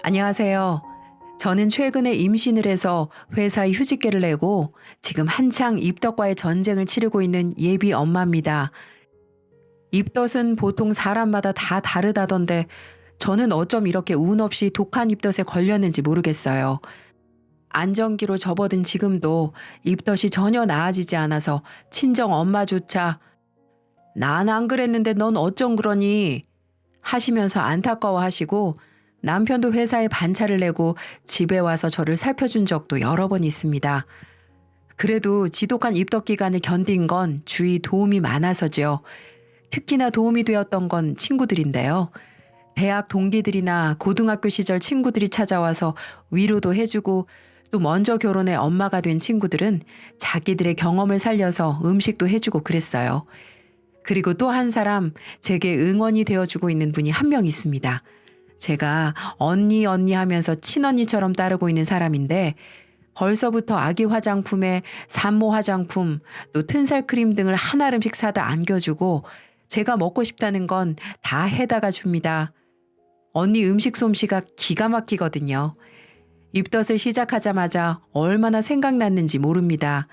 안녕하세요. 저는 최근에 임신을 해서 회사에 휴직계를 내고 지금 한창 입덧과의 전쟁을 치르고 있는 예비 엄마입니다. 입덧은 보통 사람마다 다 다르다던데 저는 어쩜 이렇게 운 없이 독한 입덧에 걸렸는지 모르겠어요. 안정기로 접어든 지금도 입덧이 전혀 나아지지 않아서 친정 엄마조차 난 안 그랬는데 넌 어쩜 그러니 하시면서 안타까워하시고 남편도 회사에 반차를 내고 집에 와서 저를 살펴준 적도 여러 번 있습니다. 그래도 지독한 입덧 기간을 견딘 건 주위 도움이 많아서죠. 특히나 도움이 되었던 건 친구들인데요. 대학 동기들이나 고등학교 시절 친구들이 찾아와서 위로도 해주고 또 먼저 결혼해 엄마가 된 친구들은 자기들의 경험을 살려서 음식도 해주고 그랬어요. 그리고 또 한 사람 제게 응원이 되어주고 있는 분이 한 명 있습니다. 제가 언니 언니 하면서 친언니처럼 따르고 있는 사람인데 벌써부터 아기 화장품에 산모 화장품 또 튼살 크림 등을 한 알음씩 사다 안겨주고 제가 먹고 싶다는 건 다 해다가 줍니다. 언니 음식 솜씨가 기가 막히거든요. 입덧을 시작하자마자 얼마나 생각났는지 모릅니다.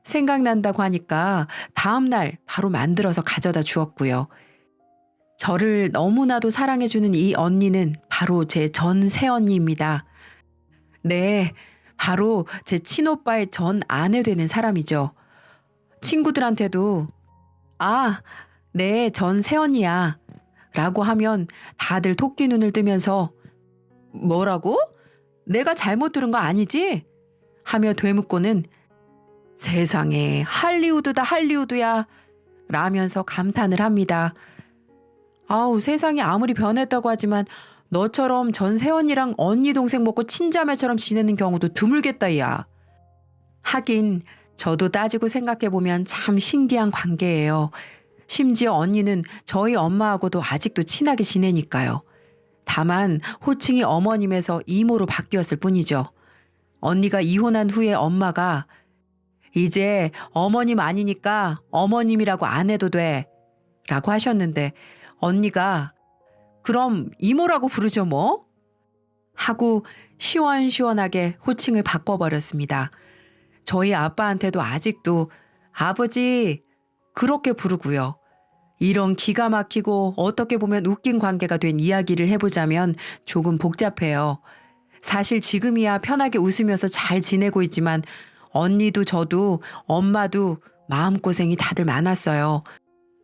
생각난다고 하니까 다음날 바로 만들어서 가져다 주었고요. 저를 너무나도 사랑해주는 이 언니는 바로 제 전 새언니입니다. 네, 바로 제 친오빠의 전 아내 되는 사람이죠. 친구들한테도 아, 네, 전 새언니야 라고 하면 다들 토끼 눈을 뜨면서 뭐라고? 내가 잘못 들은 거 아니지? 하며 되묻고는 세상에 할리우드다 할리우드야 라면서 감탄을 합니다. 아우 세상이 아무리 변했다고 하지만 너처럼 전 새언니랑 언니 동생 먹고 친자매처럼 지내는 경우도 드물겠다 야. 하긴 저도 따지고 생각해보면 참 신기한 관계예요. 심지어 언니는 저희 엄마하고도 아직도 친하게 지내니까요. 다만 호칭이 어머님에서 이모로 바뀌었을 뿐이죠. 언니가 이혼한 후에 엄마가 이제 어머님 아니니까 어머님이라고 안 해도 돼 라고 하셨는데 언니가 그럼 이모라고 부르죠 뭐? 하고 시원시원하게 호칭을 바꿔버렸습니다. 저희 아빠한테도 아직도 아버지 그렇게 부르고요. 이런 기가 막히고 어떻게 보면 웃긴 관계가 된 이야기를 해보자면 조금 복잡해요. 사실 지금이야 편하게 웃으면서 잘 지내고 있지만 언니도 저도 엄마도 마음고생이 다들 많았어요.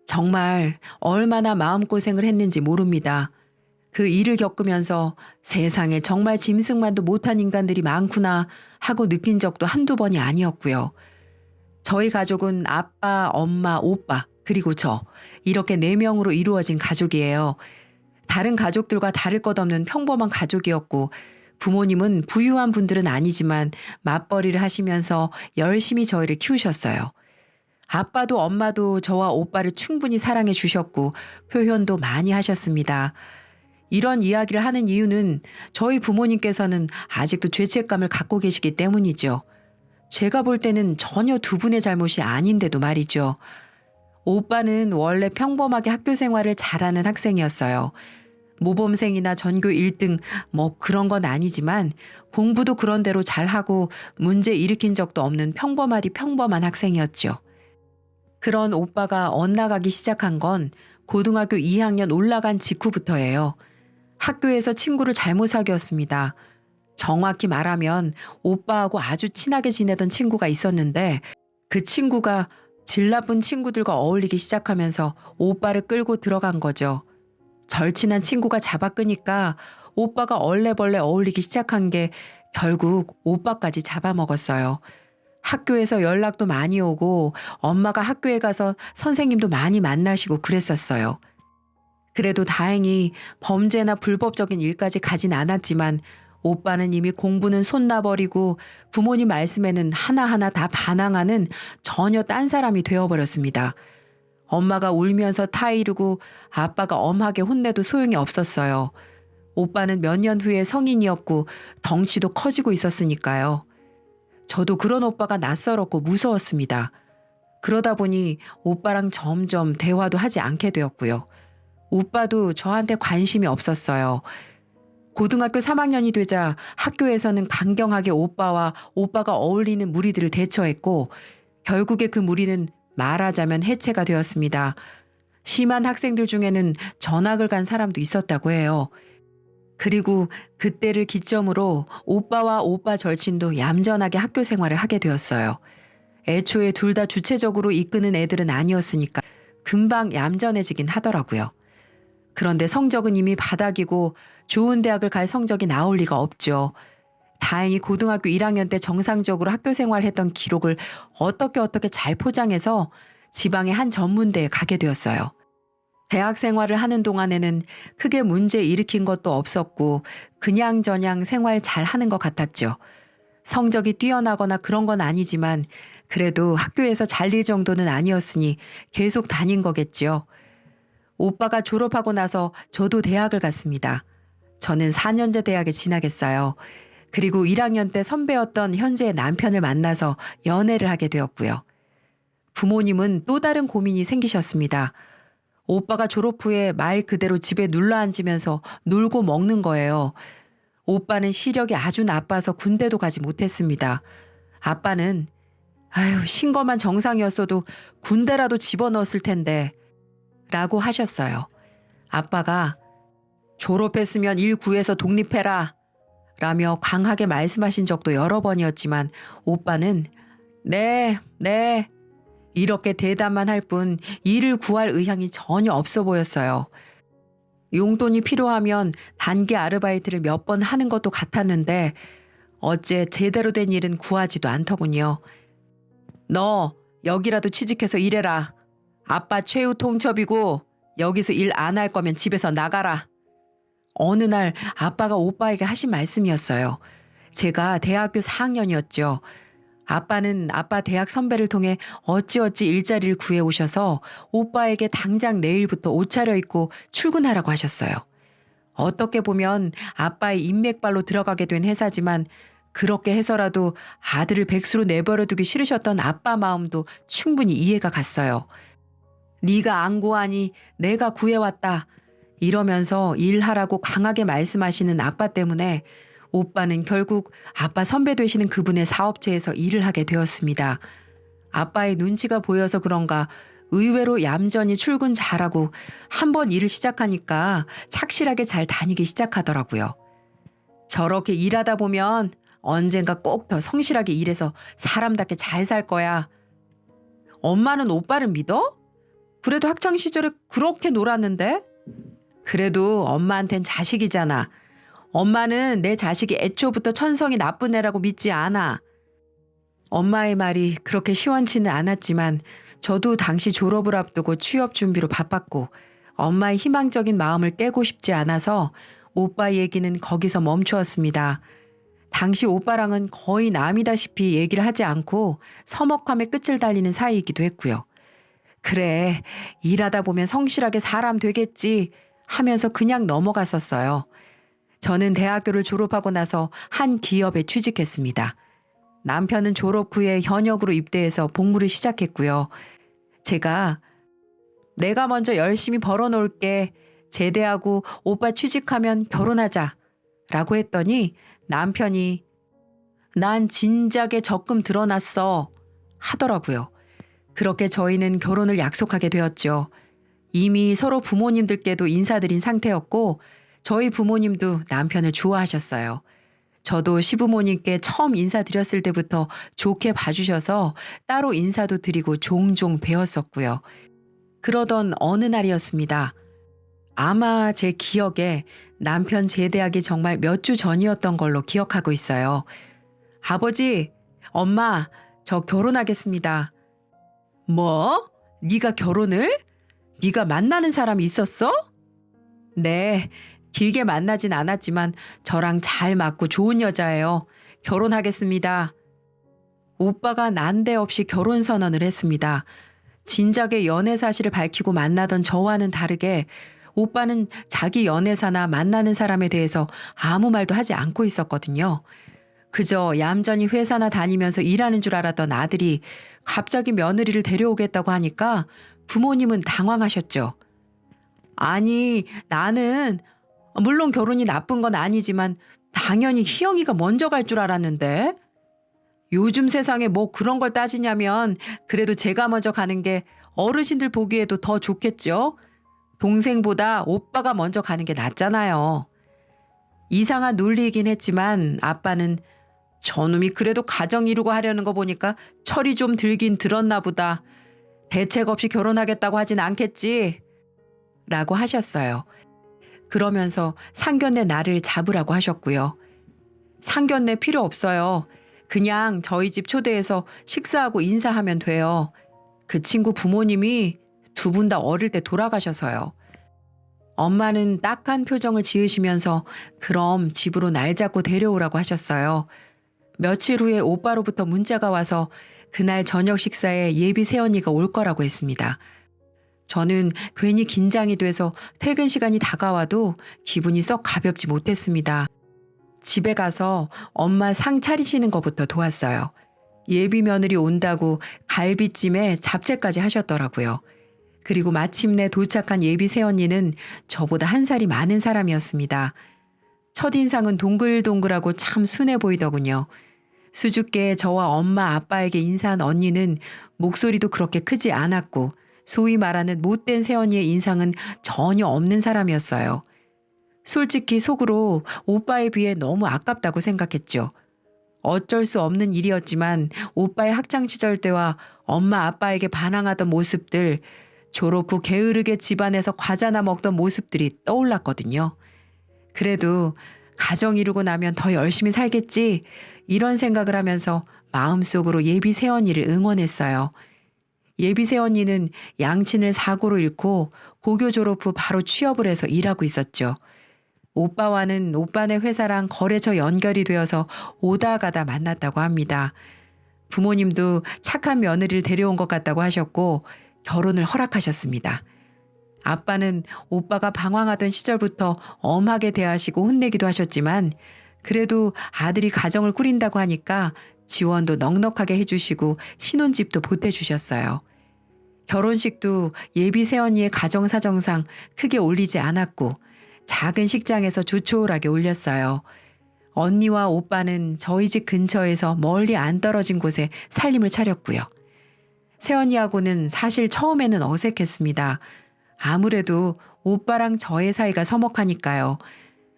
정말 얼마나 마음고생을 했는지 모릅니다. 그 일을 겪으면서 세상에 정말 짐승만도 못한 인간들이 많구나 하고 느낀 적도 한두 번이 아니었고요. 저희 가족은 아빠, 엄마, 오빠, 그리고 저 이렇게 4명으로 이루어진 가족이에요. 다른 가족들과 다를 것 없는 평범한 가족이었고 부모님은 부유한 분들은 아니지만 맞벌이를 하시면서 열심히 저희를 키우셨어요. 아빠도 엄마도 저와 오빠를 충분히 사랑해 주셨고 표현도 많이 하셨습니다. 이런 이야기를 하는 이유는 저희 부모님께서는 아직도 죄책감을 갖고 계시기 때문이죠. 제가 볼 때는 전혀 두 분의 잘못이 아닌데도 말이죠. 오빠는 원래 평범하게 학교 생활을 잘하는 학생이었어요. 모범생이나 전교 1등 뭐 그런 건 아니지만 공부도 그런 대로 잘하고 문제 일으킨 적도 없는 평범하디 평범한 학생이었죠. 그런 오빠가 엇나가기 시작한 건 고등학교 2학년 올라간 직후부터예요. 학교에서 친구를 잘못 사귀었습니다. 정확히 말하면 오빠하고 아주 친하게 지내던 친구가 있었는데 그 친구가 질 나쁜 친구들과 어울리기 시작하면서 오빠를 끌고 들어간 거죠. 절친한 친구가 잡아 끄니까 오빠가 얼레벌레 어울리기 시작한 게 결국 오빠까지 잡아먹었어요. 학교에서 연락도 많이 오고 엄마가 학교에 가서 선생님도 많이 만나시고 그랬었어요. 그래도 다행히 범죄나 불법적인 일까지 가진 않았지만 오빠는 이미 공부는 손 놔버리고 부모님 말씀에는 하나하나 다 반항하는 전혀 딴 사람이 되어버렸습니다. 엄마가 울면서 타이르고 아빠가 엄하게 혼내도 소용이 없었어요. 오빠는 몇 년 후에 성인이었고 덩치도 커지고 있었으니까요. 저도 그런 오빠가 낯설었고 무서웠습니다. 그러다 보니 오빠랑 점점 대화도 하지 않게 되었고요. 오빠도 저한테 관심이 없었어요. 고등학교 3학년이 되자 학교에서는 강경하게 오빠가 어울리는 무리들을 대처했고 결국에 그 무리는 말하자면 해체가 되었습니다. 심한 학생들 중에는 전학을 간 사람도 있었다고 해요. 그리고 그때를 기점으로 오빠와 오빠 절친도 얌전하게 학교 생활을 하게 되었어요. 애초에 둘 다 주체적으로 이끄는 애들은 아니었으니까 금방 얌전해지긴 하더라고요. 그런데 성적은 이미 바닥이고 좋은 대학을 갈 성적이 나올 리가 없죠. 다행히 고등학교 1학년 때 정상적으로 학교 생활했던 기록을 어떻게 잘 포장해서 지방의 한 전문대에 가게 되었어요. 대학 생활을 하는 동안에는 크게 문제 일으킨 것도 없었고 그냥저냥 생활 잘 하는 것 같았죠. 성적이 뛰어나거나 그런 건 아니지만 그래도 학교에서 잘릴 정도는 아니었으니 계속 다닌 거겠죠. 오빠가 졸업하고 나서 저도 대학을 갔습니다. 저는 4년제 대학에 진학했어요. 그리고 1학년 때 선배였던 현재의 남편을 만나서 연애를 하게 되었고요. 부모님은 또 다른 고민이 생기셨습니다. 오빠가 졸업 후에 말 그대로 집에 눌러앉으면서 놀고 먹는 거예요. 오빠는 시력이 아주 나빠서 군대도 가지 못했습니다. 아빠는 신거만 정상이었어도 군대라도 집어넣었을 텐데 라고 하셨어요. 아빠가 졸업했으면 일 구해서 독립해라 라며 강하게 말씀하신 적도 여러 번이었지만 오빠는 네 이렇게 대답만 할 뿐 일을 구할 의향이 전혀 없어 보였어요. 용돈이 필요하면 단기 아르바이트를 몇 번 하는 것도 같았는데 어째 제대로 된 일은 구하지도 않더군요. 너 여기라도 취직해서 일해라. 아빠 최후 통첩이고 여기서 일 안 할 거면 집에서 나가라. 어느 날 아빠가 오빠에게 하신 말씀이었어요. 제가 대학교 4학년이었죠. 아빠는 아빠 대학 선배를 통해 어찌어찌 일자리를 구해오셔서 오빠에게 당장 내일부터 옷 차려입고 출근하라고 하셨어요. 어떻게 보면 아빠의 인맥발로 들어가게 된 회사지만 그렇게 해서라도 아들을 백수로 내버려두기 싫으셨던 아빠 마음도 충분히 이해가 갔어요. 네가 안 구하니 내가 구해왔다. 이러면서 일하라고 강하게 말씀하시는 아빠 때문에 오빠는 결국 아빠 선배 되시는 그분의 사업체에서 일을 하게 되었습니다. 아빠의 눈치가 보여서 그런가 의외로 얌전히 출근 잘하고 한번 일을 시작하니까 착실하게 잘 다니기 시작하더라고요. 저렇게 일하다 보면 언젠가 꼭 더 성실하게 일해서 사람답게 잘 살 거야. 엄마는 오빠를 믿어? 그래도 학창 시절에 그렇게 놀았는데? 그래도 엄마한텐 자식이잖아. 엄마는 내 자식이 애초부터 천성이 나쁜 애라고 믿지 않아. 엄마의 말이 그렇게 시원치는 않았지만 저도 당시 졸업을 앞두고 취업 준비로 바빴고 엄마의 희망적인 마음을 깨고 싶지 않아서 오빠 얘기는 거기서 멈추었습니다. 당시 오빠랑은 거의 남이다시피 얘기를 하지 않고 서먹함에 끝을 달리는 사이이기도 했고요. 그래, 일하다 보면 성실하게 사람 되겠지 하면서 그냥 넘어갔었어요. 저는 대학교를 졸업하고 나서 한 기업에 취직했습니다. 남편은 졸업 후에 현역으로 입대해서 복무를 시작했고요. 제가 내가 먼저 열심히 벌어놓을게. 제대하고 오빠 취직하면 결혼하자. 라고 했더니 남편이 난 진작에 적금 들어놨어. 하더라고요. 그렇게 저희는 결혼을 약속하게 되었죠. 이미 서로 부모님들께도 인사드린 상태였고 저희 부모님도 남편을 좋아하셨어요. 저도 시부모님께 처음 인사드렸을 때부터 좋게 봐주셔서 따로 인사도 드리고 종종 뵈었었고요. 그러던 어느 날이었습니다. 아마 제 기억에 남편 제대하기 정말 몇 주 전이었던 걸로 기억하고 있어요. 아버지, 엄마, 저 결혼하겠습니다. 뭐? 네가 결혼을? 네가 만나는 사람이 있었어? 네, 길게 만나진 않았지만 저랑 잘 맞고 좋은 여자예요. 결혼하겠습니다. 오빠가 난데없이 결혼 선언을 했습니다. 진작에 연애 사실을 밝히고 만나던 저와는 다르게 오빠는 자기 연애사나 만나는 사람에 대해서 아무 말도 하지 않고 있었거든요. 그저 얌전히 회사나 다니면서 일하는 줄 알았던 아들이 갑자기 며느리를 데려오겠다고 하니까 부모님은 당황하셨죠. 아니, 나는 물론 결혼이 나쁜 건 아니지만 당연히 희영이가 먼저 갈 줄 알았는데. 요즘 세상에 뭐 그런 걸 따지냐면 그래도 제가 먼저 가는 게 어르신들 보기에도 더 좋겠죠? 동생보다 오빠가 먼저 가는 게 낫잖아요. 이상한 논리이긴 했지만 아빠는 저놈이 그래도 가정 이루고 하려는 거 보니까 철이 좀 들긴 들었나 보다. 대책 없이 결혼하겠다고 하진 않겠지? 라고 하셨어요. 그러면서 상견례 날을 잡으라고 하셨고요. 상견례 필요 없어요. 그냥 저희 집 초대해서 식사하고 인사하면 돼요. 그 친구 부모님이 두 분 다 어릴 때 돌아가셔서요. 엄마는 딱한 표정을 지으시면서 그럼 집으로 날 잡고 데려오라고 하셨어요. 며칠 후에 오빠로부터 문자가 와서 그날 저녁 식사에 예비 새언니가 올 거라고 했습니다. 저는 괜히 긴장이 돼서 퇴근 시간이 다가와도 기분이 썩 가볍지 못했습니다. 집에 가서 엄마 상 차리시는 것부터 도왔어요. 예비 며느리 온다고 갈비찜에 잡채까지 하셨더라고요. 그리고 마침내 도착한 예비 새언니는 저보다 한 살이 많은 사람이었습니다. 첫인상은 동글동글하고 참 순해 보이더군요. 수줍게 저와 엄마 아빠에게 인사한 언니는 목소리도 그렇게 크지 않았고 소위 말하는 못된 새언니의 인상은 전혀 없는 사람이었어요. 솔직히 속으로 오빠에 비해 너무 아깝다고 생각했죠. 어쩔 수 없는 일이었지만 오빠의 학창시절 때와 엄마 아빠에게 반항하던 모습들, 졸업 후 게으르게 집안에서 과자나 먹던 모습들이 떠올랐거든요. 그래도 가정 이루고 나면 더 열심히 살겠지 이런 생각을 하면서 마음속으로 예비 새언니를 응원했어요. 예비 새언니는 양친을 사고로 잃고 고교 졸업 후 바로 취업을 해서 일하고 있었죠. 오빠와는 오빠네 회사랑 거래처 연결이 되어서 오다 가다 만났다고 합니다. 부모님도 착한 며느리를 데려온 것 같다고 하셨고 결혼을 허락하셨습니다. 아빠는 오빠가 방황하던 시절부터 엄하게 대하시고 혼내기도 하셨지만 그래도 아들이 가정을 꾸린다고 하니까 지원도 넉넉하게 해주시고 신혼집도 보태주셨어요. 결혼식도 예비 새언니의 가정사정상 크게 올리지 않았고 작은 식장에서 조촐하게 올렸어요. 언니와 오빠는 저희 집 근처에서 멀리 안 떨어진 곳에 살림을 차렸고요. 새언니하고는 사실 처음에는 어색했습니다. 아무래도 오빠랑 저의 사이가 서먹하니까요.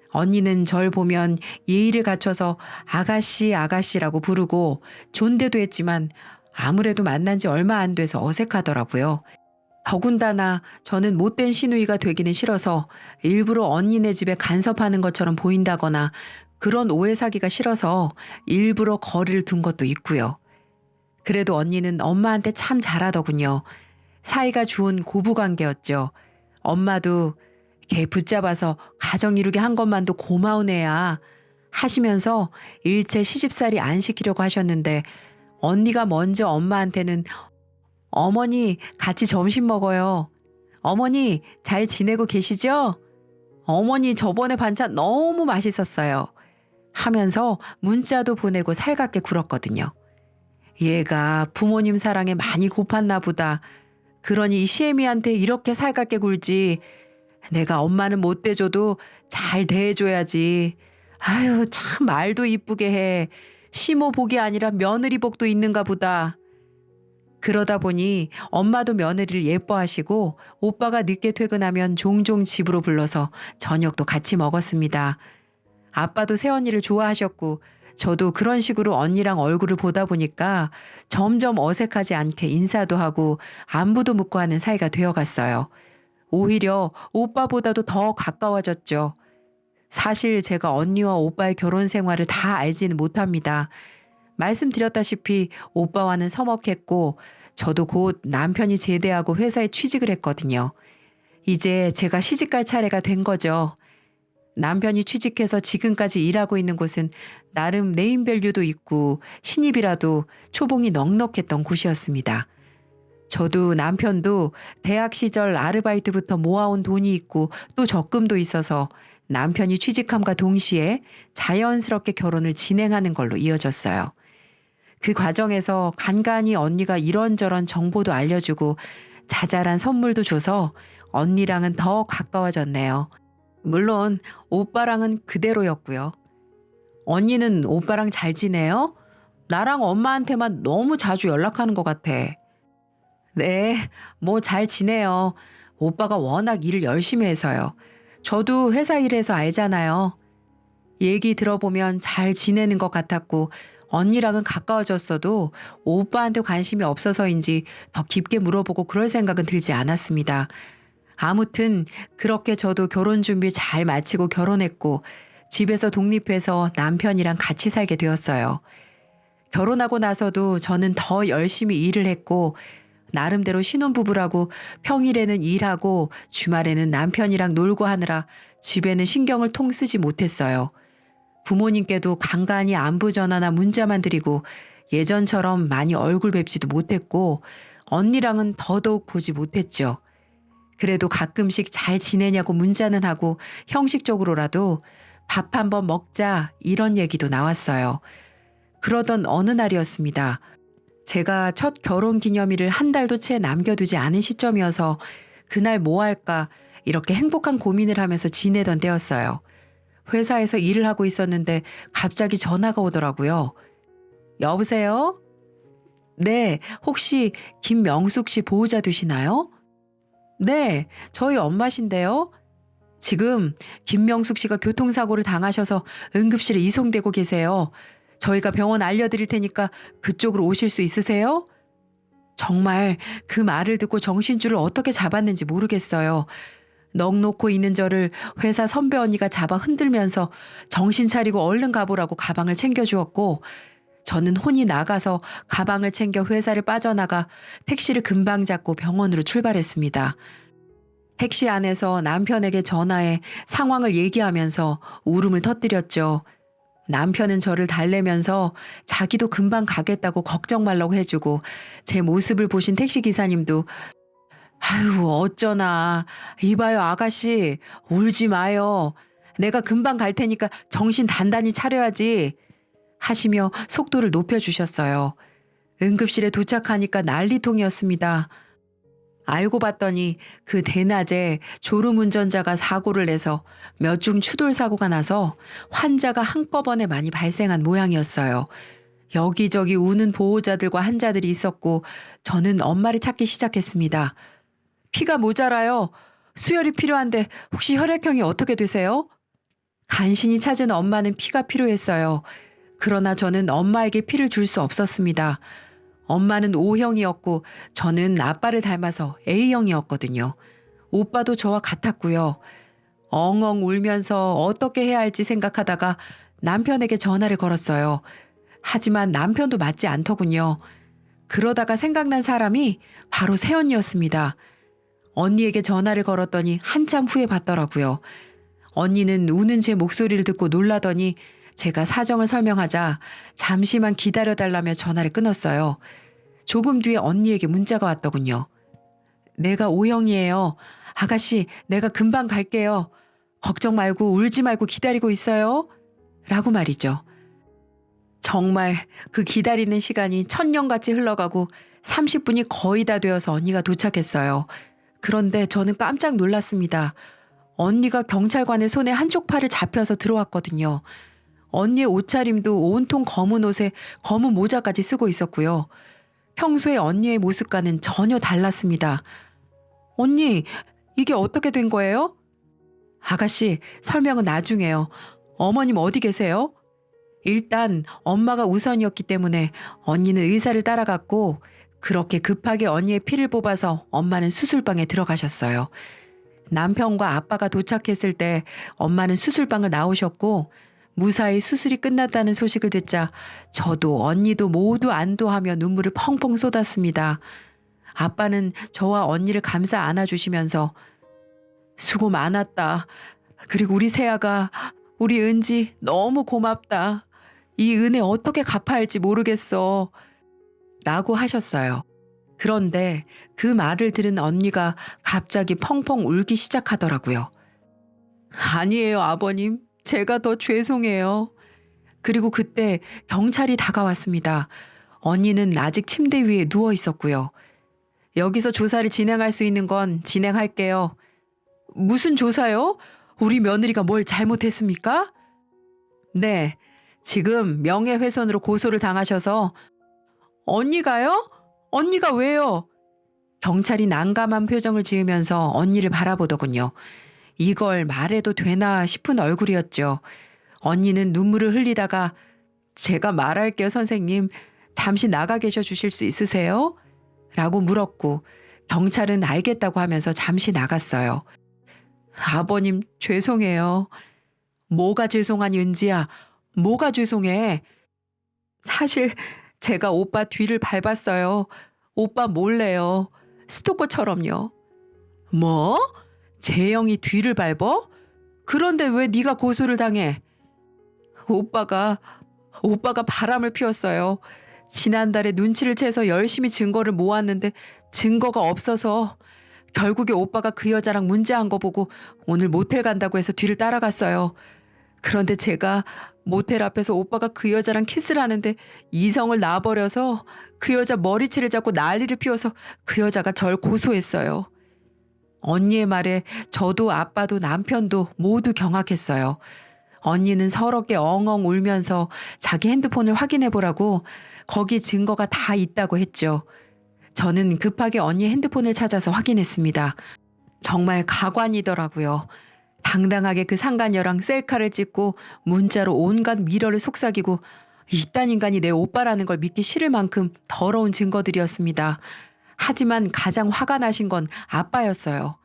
언니는 절 보면 예의를 갖춰서 아가씨 아가씨라고 부르고 존대도 했지만 아무래도 만난 지 얼마 안 돼서 어색하더라고요. 더군다나 저는 못된 시누이가 되기는 싫어서 일부러 언니네 집에 간섭하는 것처럼 보인다거나 그런 오해 사기가 싫어서 일부러 거리를 둔 것도 있고요. 그래도 언니는 엄마한테 참 잘하더군요. 사이가 좋은 고부관계였죠. 엄마도 걔 붙잡아서 가정 이루게 한 것만도 고마운 애야 하시면서 일체 시집살이 안 시키려고 하셨는데 언니가 먼저 엄마한테는 어머니 같이 점심 먹어요. 어머니 잘 지내고 계시죠? 어머니 저번에 반찬 너무 맛있었어요. 하면서 문자도 보내고 살갑게 굴었거든요. 얘가 부모님 사랑에 많이 고팠나 보다. 그러니 이 시애미한테 이렇게 살갑게 굴지. 내가 엄마는 못 대줘도 잘 대해줘야지. 아유 참 말도 이쁘게 해. 시모 복이 아니라 며느리 복도 있는가 보다. 그러다 보니 엄마도 며느리를 예뻐하시고 오빠가 늦게 퇴근하면 종종 집으로 불러서 저녁도 같이 먹었습니다. 아빠도 새언니를 좋아하셨고 저도 그런 식으로 언니랑 얼굴을 보다 보니까 점점 어색하지 않게 인사도 하고 안부도 묻고 하는 사이가 되어갔어요. 오히려 오빠보다도 더 가까워졌죠. 사실 제가 언니와 오빠의 결혼 생활을 다 알지는 못합니다. 말씀드렸다시피 오빠와는 서먹했고 저도 곧 남편이 제대하고 회사에 취직을 했거든요. 이제 제가 시집갈 차례가 된 거죠. 남편이 취직해서 지금까지 일하고 있는 곳은 나름 네임밸류도 있고 신입이라도 초봉이 넉넉했던 곳이었습니다. 저도 남편도 대학 시절 아르바이트부터 모아온 돈이 있고 또 적금도 있어서 남편이 취직함과 동시에 자연스럽게 결혼을 진행하는 걸로 이어졌어요. 그 과정에서 간간히 언니가 이런저런 정보도 알려주고 자잘한 선물도 줘서 언니랑은 더 가까워졌네요. 물론 오빠랑은 그대로였고요. 언니는 오빠랑 잘 지내요? 나랑 엄마한테만 너무 자주 연락하는 것 같아. 네, 뭐 잘 지내요. 오빠가 워낙 일을 열심히 해서요. 저도 회사 일해서 알잖아요. 얘기 들어보면 잘 지내는 것 같았고, 언니랑은 가까워졌어도 오빠한테 관심이 없어서인지 더 깊게 물어보고 그럴 생각은 들지 않았습니다. 아무튼 그렇게 저도 결혼 준비 잘 마치고 결혼했고, 집에서 독립해서 남편이랑 같이 살게 되었어요. 결혼하고 나서도 저는 더 열심히 일을 했고, 나름대로 신혼부부라고 평일에는 일하고 주말에는 남편이랑 놀고 하느라 집에는 신경을 통 쓰지 못했어요. 부모님께도 간간히 안부 전화나 문자만 드리고 예전처럼 많이 얼굴 뵙지도 못했고 언니랑은 더더욱 보지 못했죠. 그래도 가끔씩 잘 지내냐고 문자는 하고 형식적으로라도 밥 한번 먹자 이런 얘기도 나왔어요. 그러던 어느 날이었습니다. 제가 첫 결혼 기념일을 한 달도 채 남겨두지 않은 시점이어서 그날 뭐 할까 이렇게 행복한 고민을 하면서 지내던 때였어요. 회사에서 일을 하고 있었는데 갑자기 전화가 오더라고요. 여보세요? 네, 혹시 김명숙 씨 보호자 되시나요? 네, 저희 엄마신데요. 지금 김명숙 씨가 교통사고를 당하셔서 응급실에 이송되고 계세요. 저희가 병원 알려드릴 테니까 그쪽으로 오실 수 있으세요? 정말 그 말을 듣고 정신줄을 어떻게 잡았는지 모르겠어요. 넋 놓고 있는 저를 회사 선배 언니가 잡아 흔들면서 정신 차리고 얼른 가보라고 가방을 챙겨주었고 저는 혼이 나가서 가방을 챙겨 회사를 빠져나가 택시를 금방 잡고 병원으로 출발했습니다. 택시 안에서 남편에게 전화해 상황을 얘기하면서 울음을 터뜨렸죠. 남편은 저를 달래면서 자기도 금방 가겠다고 걱정 말라고 해주고 제 모습을 보신 택시기사님도 아유 어쩌나 이봐요 아가씨 울지 마요. 내가 금방 갈 테니까 정신 단단히 차려야지 하시며 속도를 높여주셨어요. 응급실에 도착하니까 난리통이었습니다. 알고 봤더니 그 대낮에 졸음운전자가 사고를 내서 몇 중 추돌 사고가 나서 환자가 한꺼번에 많이 발생한 모양이었어요. 여기저기 우는 보호자들과 환자들이 있었고 저는 엄마를 찾기 시작했습니다. 피가 모자라요. 수혈이 필요한데 혹시 혈액형이 어떻게 되세요? 간신히 찾은 엄마는 피가 필요했어요. 그러나 저는 엄마에게 피를 줄 수 없었습니다. 엄마는 O형이었고 저는 아빠를 닮아서 A형이었거든요. 오빠도 저와 같았고요. 엉엉 울면서 어떻게 해야 할지 생각하다가 남편에게 전화를 걸었어요. 하지만 남편도 맞지 않더군요. 그러다가 생각난 사람이 바로 새언니였습니다. 언니에게 전화를 걸었더니 한참 후에 받더라고요. 언니는 우는 제 목소리를 듣고 놀라더니 제가 사정을 설명하자 잠시만 기다려달라며 전화를 끊었어요. 조금 뒤에 언니에게 문자가 왔더군요. 내가 O형이에요. 아가씨, 내가 금방 갈게요. 걱정 말고 울지 말고 기다리고 있어요. 라고 말이죠. 정말 그 기다리는 시간이 천년같이 흘러가고 30분이 거의 다 되어서 언니가 도착했어요. 그런데 저는 깜짝 놀랐습니다. 언니가 경찰관의 손에 한쪽 팔을 잡혀서 들어왔거든요. 언니의 옷차림도 온통 검은 옷에 검은 모자까지 쓰고 있었고요. 평소에 언니의 모습과는 전혀 달랐습니다. 언니, 이게 어떻게 된 거예요? 아가씨, 설명은 나중에요. 어머님 어디 계세요? 일단 엄마가 우선이었기 때문에 언니는 의사를 따라갔고 그렇게 급하게 언니의 피를 뽑아서 엄마는 수술방에 들어가셨어요. 남편과 아빠가 도착했을 때 엄마는 수술방을 나오셨고 무사히 수술이 끝났다는 소식을 듣자 저도 언니도 모두 안도하며 눈물을 펑펑 쏟았습니다. 아빠는 저와 언니를 감싸 안아주시면서 수고 많았다. 그리고 우리 세아가 우리 은지 너무 고맙다. 이 은혜 어떻게 갚아야 할지 모르겠어. 라고 하셨어요. 그런데 그 말을 들은 언니가 갑자기 펑펑 울기 시작하더라고요. 아니에요, 아버님. 제가 더 죄송해요. 그리고 그때 경찰이 다가왔습니다. 언니는 아직 침대 위에 누워 있었고요. 여기서 조사를 진행할 수 있는 건 진행할게요. 무슨 조사요? 우리 며느리가 뭘 잘못했습니까? 네, 지금 명예훼손으로 고소를 당하셔서. 언니가요? 언니가 왜요? 경찰이 난감한 표정을 지으면서 언니를 바라보더군요. 이걸 말해도 되나 싶은 얼굴이었죠. 언니는 눈물을 흘리다가 제가 말할게요, 선생님. 잠시 나가 계셔 주실 수 있으세요? 라고 물었고 경찰은 알겠다고 하면서 잠시 나갔어요. 아버님, 죄송해요. 뭐가 죄송하니, 은지야? 뭐가 죄송해? 사실 제가 오빠 뒤를 밟았어요. 오빠 몰래요. 스토커처럼요. 뭐? 재영이 뒤를 밟어? 그런데 왜 네가 고소를 당해? 오빠가 바람을 피웠어요. 지난달에 눈치를 채서 열심히 증거를 모았는데 증거가 없어서 결국에 오빠가 그 여자랑 문제한 거 보고 오늘 모텔 간다고 해서 뒤를 따라갔어요. 그런데 제가 모텔 앞에서 오빠가 그 여자랑 키스를 하는데 이성을 놔버려서 그 여자 머리채를 잡고 난리를 피워서 그 여자가 절 고소했어요. 언니의 말에 저도 아빠도 남편도 모두 경악했어요. 언니는 서럽게 엉엉 울면서 자기 핸드폰을 확인해 보라고 거기 증거가 다 있다고 했죠. 저는 급하게 언니 핸드폰을 찾아서 확인했습니다. 정말 가관이더라고요. 당당하게 그 상간녀랑 셀카를 찍고 문자로 온갖 미러를 속삭이고 이딴 인간이 내 오빠라는 걸 믿기 싫을 만큼 더러운 증거들이었습니다. 하지만 가장 화가 나신 건 아빠였어요.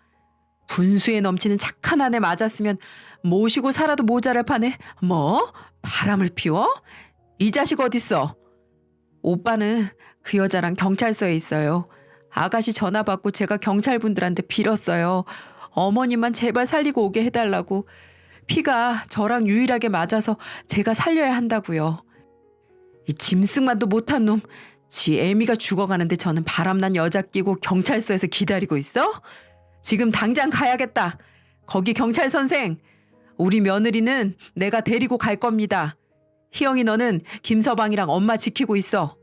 분수에 넘치는 착한 아내 맞았으면 모시고 살아도 모자랄 판에 뭐? 바람을 피워? 이 자식 어딨어? 오빠는 그 여자랑 경찰서에 있어요. 아가씨 전화 받고 제가 경찰분들한테 빌었어요. 어머님만 제발 살리고 오게 해달라고. 피가 저랑 유일하게 맞아서 제가 살려야 한다고요. 이 짐승만도 못한 놈. 지 애미가 죽어가는데 저는 바람난 여자 끼고 경찰서에서 기다리고 있어? 지금 당장 가야겠다. 거기 경찰 선생. 우리 며느리는 내가 데리고 갈 겁니다. 희영이 너는 김서방이랑 엄마 지키고 있어.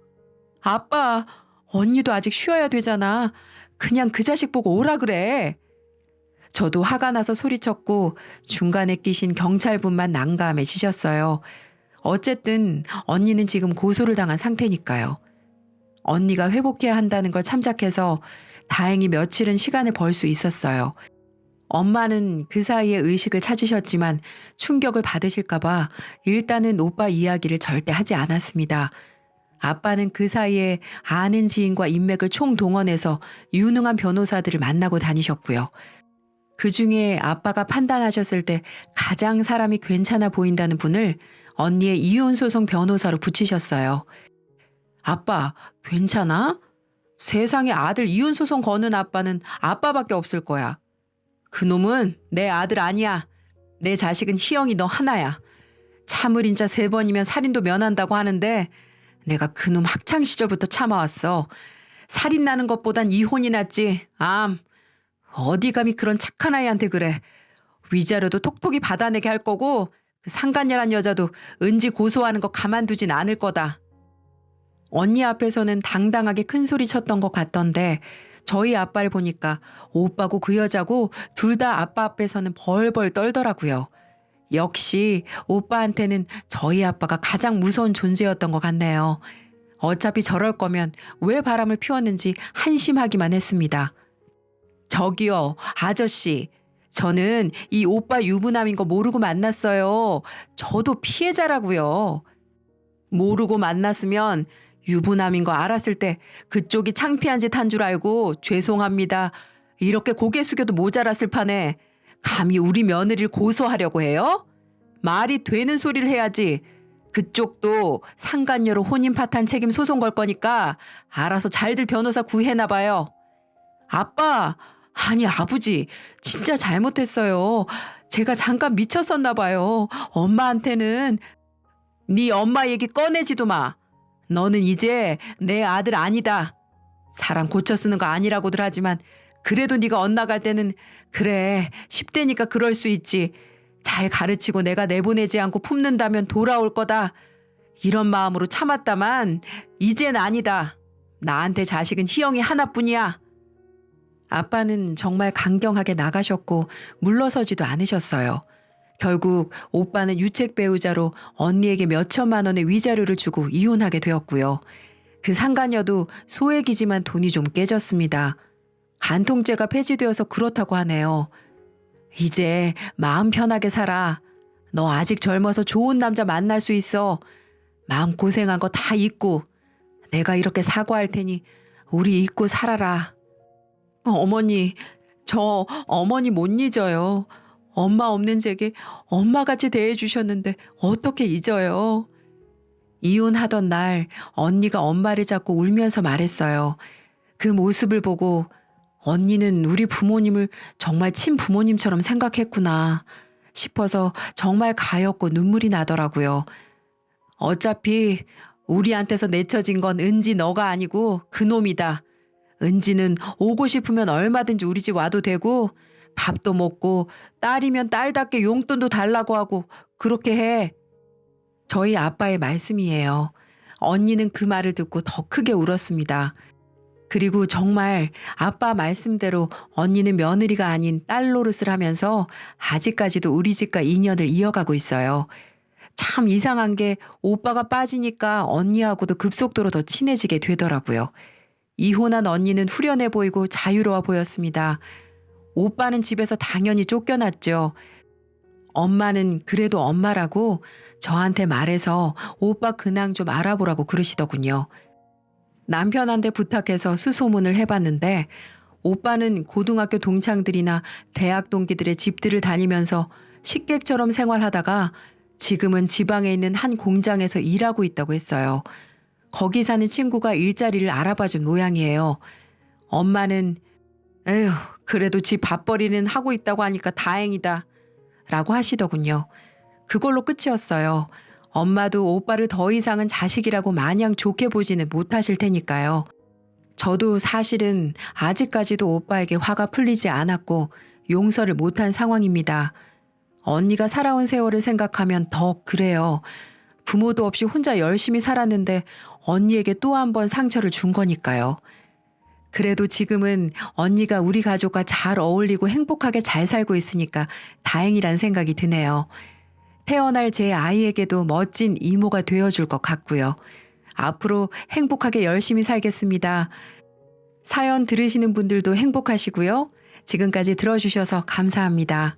아빠, 언니도 아직 쉬어야 되잖아. 그냥 그 자식 보고 오라 그래. 저도 화가 나서 소리쳤고 중간에 끼신 경찰분만 난감해지셨어요. 어쨌든 언니는 지금 고소를 당한 상태니까요. 언니가 회복해야 한다는 걸 참작해서 다행히 며칠은 시간을 벌 수 있었어요. 엄마는 그 사이에 의식을 찾으셨지만 충격을 받으실까봐 일단은 오빠 이야기를 절대 하지 않았습니다. 아빠는 그 사이에 아는 지인과 인맥을 총동원해서 유능한 변호사들을 만나고 다니셨고요. 그 중에 아빠가 판단하셨을 때 가장 사람이 괜찮아 보인다는 분을 언니의 이혼소송 변호사로 붙이셨어요. 아빠, 괜찮아? 세상에 아들 이혼소송 거는 아빠는 아빠밖에 없을 거야. 그놈은 내 아들 아니야. 내 자식은 희영이 너 하나야. 참을인자 3번이면 살인도 면한다고 하는데 내가 그놈 학창시절부터 참아왔어. 살인 나는 것보단 이혼이 낫지. 어디 감히 그런 착한 아이한테 그래. 위자료도 톡톡히 받아내게 할 거고 그 상간녀란 여자도 은지 고소하는 거 가만두진 않을 거다. 언니 앞에서는 당당하게 큰소리 쳤던 것 같던데 저희 아빠를 보니까 오빠고 그 여자고 둘 다 아빠 앞에서는 벌벌 떨더라고요. 역시 오빠한테는 저희 아빠가 가장 무서운 존재였던 것 같네요. 어차피 저럴 거면 왜 바람을 피웠는지 한심하기만 했습니다. 저기요, 아저씨. 저는 이 오빠 유부남인 거 모르고 만났어요. 저도 피해자라고요. 모르고 만났으면 유부남인 거 알았을 때 그쪽이 창피한 짓 한 줄 알고 죄송합니다. 이렇게 고개 숙여도 모자랐을 판에 감히 우리 며느리를 고소하려고 해요? 말이 되는 소리를 해야지. 그쪽도 상간녀로 혼인 파탄 책임 소송 걸 거니까 알아서 잘들 변호사 구해나 봐요. 아빠, 아니 아버지, 진짜 잘못했어요. 제가 잠깐 미쳤었나 봐요. 엄마한테는. 네 엄마 얘기 꺼내지도 마. 너는 이제 내 아들 아니다. 사람 고쳐 쓰는 거 아니라고들 하지만 그래도 네가 엇나갈 때는 그래 10대니까 그럴 수 있지. 잘 가르치고 내가 내보내지 않고 품는다면 돌아올 거다. 이런 마음으로 참았다만 이젠 아니다. 나한테 자식은 희영이 하나뿐이야. 아빠는 정말 강경하게 나가셨고 물러서지도 않으셨어요. 결국 오빠는 유책 배우자로 언니에게 몇 천만 원의 위자료를 주고 이혼하게 되었고요. 그 상간녀도 소액이지만 돈이 좀 깨졌습니다. 간통죄가 폐지되어서 그렇다고 하네요. 이제 마음 편하게 살아. 너 아직 젊어서 좋은 남자 만날 수 있어. 마음 고생한 거 다 잊고 내가 이렇게 사과할 테니 우리 잊고 살아라. 어머니, 저 어머니 못 잊어요. 엄마 없는 제게 엄마같이 대해주셨는데 어떻게 잊어요? 이혼하던 날 언니가 엄마를 잡고 울면서 말했어요. 그 모습을 보고 언니는 우리 부모님을 정말 친부모님처럼 생각했구나 싶어서 정말 가엾고 눈물이 나더라고요. 어차피 우리한테서 내쳐진 건 은지 너가 아니고 그놈이다. 은지는 오고 싶으면 얼마든지 우리 집 와도 되고 밥도 먹고 딸이면 딸답게 용돈도 달라고 하고 그렇게 해. 저희 아빠의 말씀이에요. 언니는 그 말을 듣고 더 크게 울었습니다. 그리고 정말 아빠 말씀대로 언니는 며느리가 아닌 딸 노릇을 하면서 아직까지도 우리 집과 인연을 이어가고 있어요. 참 이상한 게 오빠가 빠지니까 언니하고도 급속도로 더 친해지게 되더라고요. 이혼한 언니는 후련해 보이고 자유로워 보였습니다. 오빠는 집에서 당연히 쫓겨났죠. 엄마는 그래도 엄마라고 저한테 말해서 오빠 근황 좀 알아보라고 그러시더군요. 남편한테 부탁해서 수소문을 해봤는데 오빠는 고등학교 동창들이나 대학 동기들의 집들을 다니면서 식객처럼 생활하다가 지금은 지방에 있는 한 공장에서 일하고 있다고 했어요. 거기 사는 친구가 일자리를 알아봐준 모양이에요. 엄마는 에휴 그래도 지 밥벌이는 하고 있다고 하니까 다행이다 라고 하시더군요. 그걸로 끝이었어요. 엄마도 오빠를 더 이상은 자식이라고 마냥 좋게 보지는 못하실 테니까요. 저도 사실은 아직까지도 오빠에게 화가 풀리지 않았고 용서를 못한 상황입니다. 언니가 살아온 세월을 생각하면 더 그래요. 부모도 없이 혼자 열심히 살았는데 언니에게 또 한 번 상처를 준 거니까요. 그래도 지금은 언니가 우리 가족과 잘 어울리고 행복하게 잘 살고 있으니까 다행이란 생각이 드네요. 태어날 제 아이에게도 멋진 이모가 되어줄 것 같고요. 앞으로 행복하게 열심히 살겠습니다. 사연 들으시는 분들도 행복하시고요. 지금까지 들어주셔서 감사합니다.